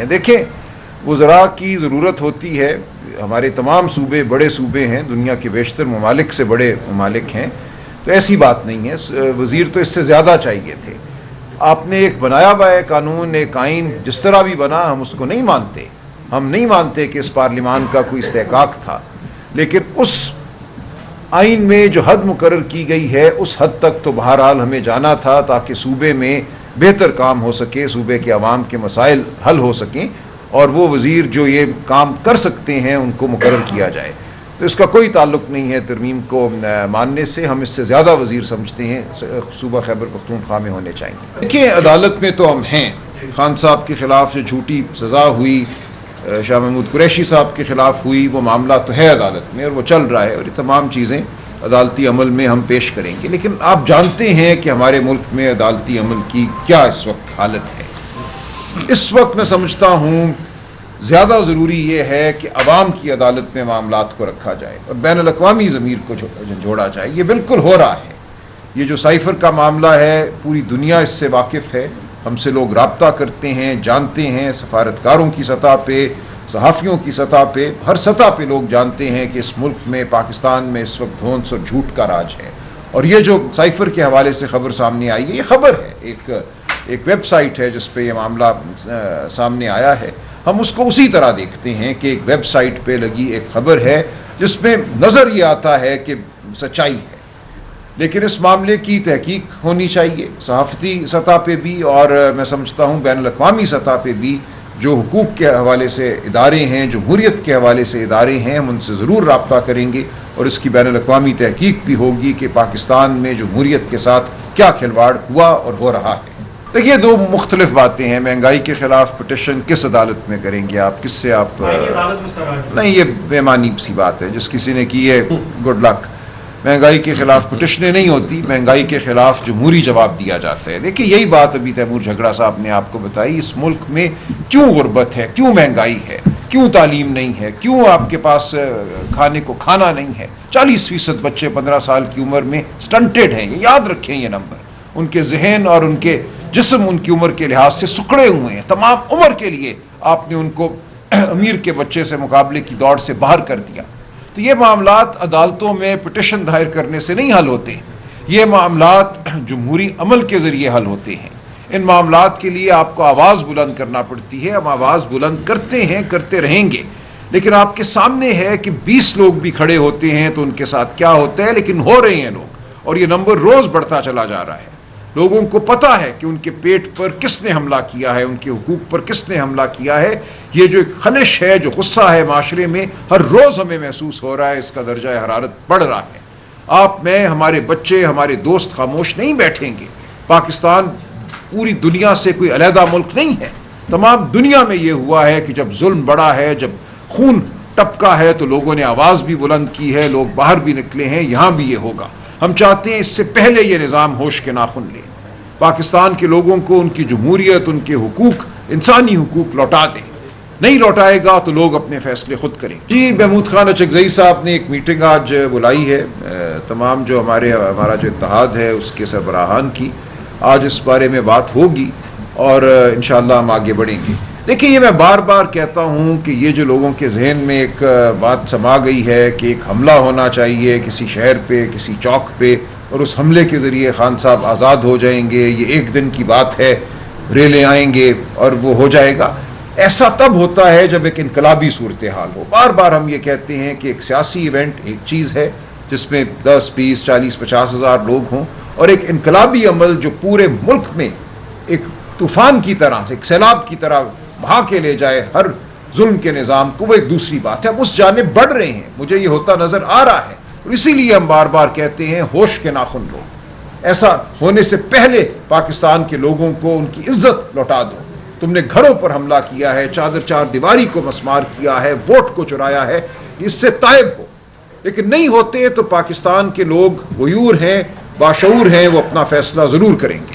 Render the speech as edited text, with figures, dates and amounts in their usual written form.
ہیں. دیکھیں وزراء کی ضرورت ہوتی ہے. ہمارے تمام صوبے بڑے صوبے ہیں, دنیا کے بیشتر ممالک سے بڑے ممالک ہیں, تو ایسی بات نہیں ہے. وزیر تو اس سے زیادہ چاہیے تھے. آپ نے ایک بنایا ہوا ہے قانون, ایک آئین, جس طرح بھی بنا ہم اس کو نہیں مانتے. ہم نہیں مانتے کہ اس پارلیمان کا کوئی استحقاق تھا, لیکن اس آئین میں جو حد مقرر کی گئی ہے اس حد تک تو بہرحال ہمیں جانا تھا تاکہ صوبے میں بہتر کام ہو سکے, صوبے کے عوام کے مسائل حل ہو سکیں, اور وہ وزیر جو یہ کام کر سکتے ہیں ان کو مقرر کیا جائے. تو اس کا کوئی تعلق نہیں ہے ترمیم کو ماننے سے. ہم اس سے زیادہ وزیر سمجھتے ہیں صوبہ خیبر پختونخوا میں ہونے چاہیے. دیکھیں عدالت میں تو ہم ہیں. خان صاحب کے خلاف جو جھوٹی سزا ہوئی, شاہ محمود قریشی صاحب کے خلاف ہوئی, وہ معاملہ تو ہے عدالت میں اور وہ چل رہا ہے, اور یہ تمام چیزیں عدالتی عمل میں ہم پیش کریں گے. لیکن آپ جانتے ہیں کہ ہمارے ملک میں عدالتی عمل کی کیا اس وقت حالت ہے. اس وقت میں سمجھتا ہوں زیادہ ضروری یہ ہے کہ عوام کی عدالت میں معاملات کو رکھا جائے اور بین الاقوامی ضمیر کو جوڑا جائے. یہ بالکل ہو رہا ہے. یہ جو سائفر کا معاملہ ہے پوری دنیا اس سے واقف ہے. ہم سے لوگ رابطہ کرتے ہیں, جانتے ہیں, سفارتکاروں کی سطح پہ, صحافیوں کی سطح پہ, ہر سطح پہ لوگ جانتے ہیں کہ اس ملک میں پاکستان میں اس وقت دھونس اور جھوٹ کا راج ہے. اور یہ جو سائفر کے حوالے سے خبر سامنے آئی ہے, یہ خبر ہے, ایک ویب سائٹ ہے جس پہ یہ معاملہ سامنے آیا ہے. ہم اس کو اسی طرح دیکھتے ہیں کہ ایک ویب سائٹ پہ لگی ایک خبر ہے جس میں نظر یہ آتا ہے کہ سچائی ہے, لیکن اس معاملے کی تحقیق ہونی چاہیے صحافتی سطح پہ بھی, اور میں سمجھتا ہوں بین الاقوامی سطح پہ بھی. جو حقوق کے حوالے سے ادارے ہیں, جمہوریت کے حوالے سے ادارے ہیں, ہم ان سے ضرور رابطہ کریں گے اور اس کی بین الاقوامی تحقیق بھی ہوگی کہ پاکستان میں جمہوریت کے ساتھ کیا کھلواڑ ہوا اور ہو رہا ہے. دیکھیے دو مختلف باتیں ہیں. مہنگائی کے خلاف پٹیشن کس عدالت میں کریں گے آپ, کس سے آپ نہیں, یہ بے معنی سی بات ہے. جس کسی نے کی ہے گڈ لک. مہنگائی کے خلاف پٹیشنیں نہیں ہوتی, مہنگائی کے خلاف جمہوری جواب دیا جاتا ہے. دیکھیے یہی بات ابھی تیمور جھگڑا صاحب نے آپ کو بتائی. اس ملک میں کیوں غربت ہے, کیوں مہنگائی ہے, کیوں تعلیم نہیں ہے, کیوں آپ کے پاس کھانے کو کھانا نہیں ہے. 40% بچے 15 سال کی عمر میں سٹنٹڈ ہیں. یہ یاد رکھیں یہ نمبر. ان کے ذہن اور ان کے جسم ان کی عمر کے لحاظ سے سکڑے ہوئے ہیں. تمام عمر کے لیے آپ نے ان کو امیر کے بچے سے مقابلے کی دوڑ سے باہر کر دیا. تو یہ معاملات عدالتوں میں پٹیشن دائر کرنے سے نہیں حل ہوتے. یہ معاملات جمہوری عمل کے ذریعے حل ہوتے ہیں. ان معاملات کے لیے آپ کو آواز بلند کرنا پڑتی ہے. ہم آواز بلند کرتے ہیں, کرتے رہیں گے. لیکن آپ کے سامنے ہے کہ 20 لوگ بھی کھڑے ہوتے ہیں تو ان کے ساتھ کیا ہوتا ہے. لیکن ہو رہے ہیں لوگ, اور یہ نمبر روز بڑھتا چلا جا رہا ہے. لوگوں کو پتا ہے کہ ان کے پیٹ پر کس نے حملہ کیا ہے, ان کے حقوق پر کس نے حملہ کیا ہے. یہ جو ایک خلش ہے, جو غصہ ہے معاشرے میں, ہر روز ہمیں محسوس ہو رہا ہے. اس کا درجہ حرارت بڑھ رہا ہے. آپ میں, ہمارے بچے, ہمارے دوست خاموش نہیں بیٹھیں گے. پاکستان پوری دنیا سے کوئی علیحدہ ملک نہیں ہے. تمام دنیا میں یہ ہوا ہے کہ جب ظلم بڑا ہے, جب خون ٹپکا ہے, تو لوگوں نے آواز بھی بلند کی ہے, لوگ باہر بھی نکلے ہیں. یہاں بھی یہ ہوگا. ہم چاہتے ہیں اس سے پہلے یہ نظام ہوش کے ناخن لے, پاکستان کے لوگوں کو ان کی جمہوریت, ان کے حقوق, انسانی حقوق لوٹا دیں. نہیں لوٹائے گا تو لوگ اپنے فیصلے خود کریں. جی محمود خان اچکزئی صاحب نے ایک میٹنگ آج بلائی ہے, تمام جو ہمارا جو اتحاد ہے اس کے سربراہان کی. آج اس بارے میں بات ہوگی اور انشاءاللہ ہم آگے بڑھیں گے. دیکھیں یہ میں بار بار کہتا ہوں کہ یہ جو لوگوں کے ذہن میں ایک بات سما گئی ہے کہ ایک حملہ ہونا چاہیے کسی شہر پہ, کسی چوک پہ, اور اس حملے کے ذریعے خان صاحب آزاد ہو جائیں گے, یہ ایک دن کی بات ہے, ریلیں آئیں گے اور وہ ہو جائے گا. ایسا تب ہوتا ہے جب ایک انقلابی صورتحال ہو. بار بار ہم یہ کہتے ہیں کہ ایک سیاسی ایونٹ ایک چیز ہے جس میں 10, 20, 40, 50 ہزار لوگ ہوں, اور ایک انقلابی عمل جو پورے ملک میں ایک طوفان کی طرح, ایک سیلاب کی طرح بہا کے لے جائے ہر ظلم کے نظام کو, وہ ایک دوسری بات ہے. ہم اس جانب بڑھ رہے ہیں, مجھے یہ ہوتا نظر آ رہا ہے, اور اسی لیے ہم بار بار کہتے ہیں ہوش کے ناخن لو. ایسا ہونے سے پہلے پاکستان کے لوگوں کو ان کی عزت لوٹا دو. تم نے گھروں پر حملہ کیا ہے, چار دیواری کو مسمار کیا ہے, ووٹ کو چرایا ہے, اس سے تائب ہو. لیکن نہیں ہوتے تو پاکستان کے لوگ غیور ہیں, باشعور ہیں, وہ اپنا فیصلہ ضرور کریں گے.